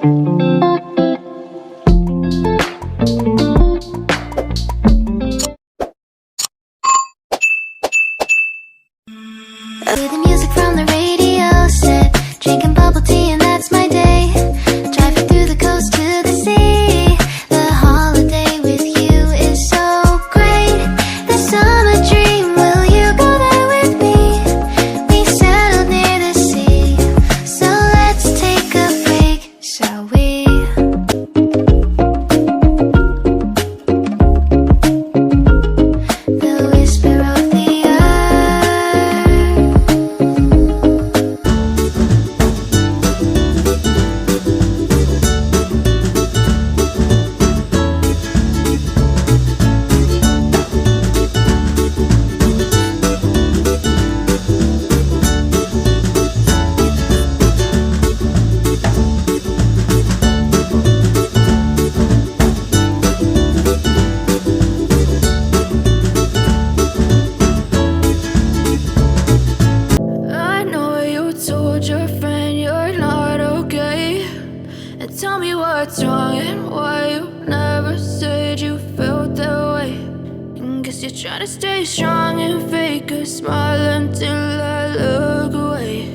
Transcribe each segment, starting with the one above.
With the music from the radio set, drinking bubble tea and that's my day. Driving through the coast to the sea. The holiday with you is so great. The summer dream, will you go there with me? We settled near the sea, so let's take a break, shall we? The whisper of the I know you told your friend you're not okay, and tell me what's wrong and why you never said you felt that way. And guess you're trying to stay strong and fake a smile until I look away.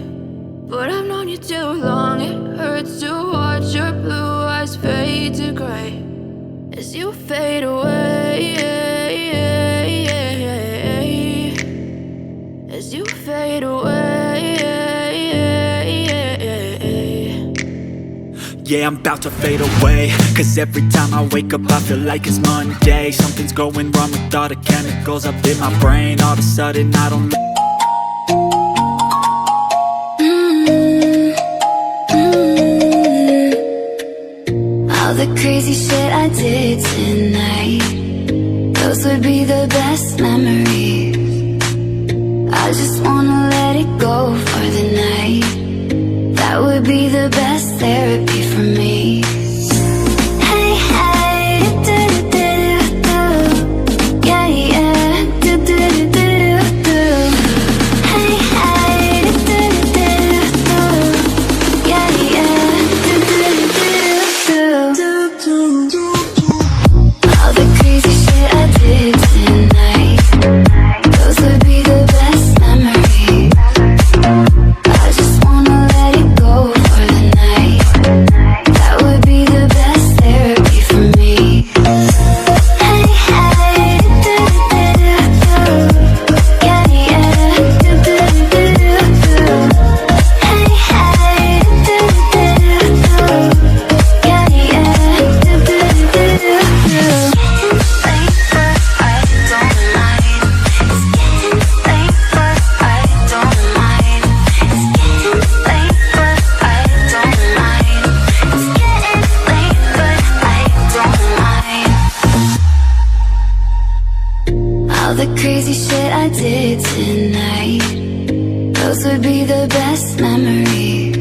But I've known you too long, it hurts to watch your blue eyes fade to gray as you fade away, as you fade away. Yeah, I'm about to fade away, cause every time I wake up I feel like it's Monday. Something's going wrong with all the chemicals up in my brain. All of a sudden I don't all the crazy shit I did tonight, those would be the best memories. I just wanna let it go for the night. That would be the best therapy for me. Hey, hey, do-do-do-do-do. Yeah, yeah, do-do-do-do-do. Hey, hey, do-do-do-do-do. Yeah, yeah, do-do-do-do-do. All the crazy shit I did tonight, those would be the best memories. I just wanna let it go for the night. That would be the best therapy for me. Hey, hey, do-do-do-do-do. Yeah, yeah, do-do-do-do-do. Hey, hey, do-do-do-do-do. Yeah, yeah, do-do-do-do-do. All the crazy shit I did tonight, those would be the best memories.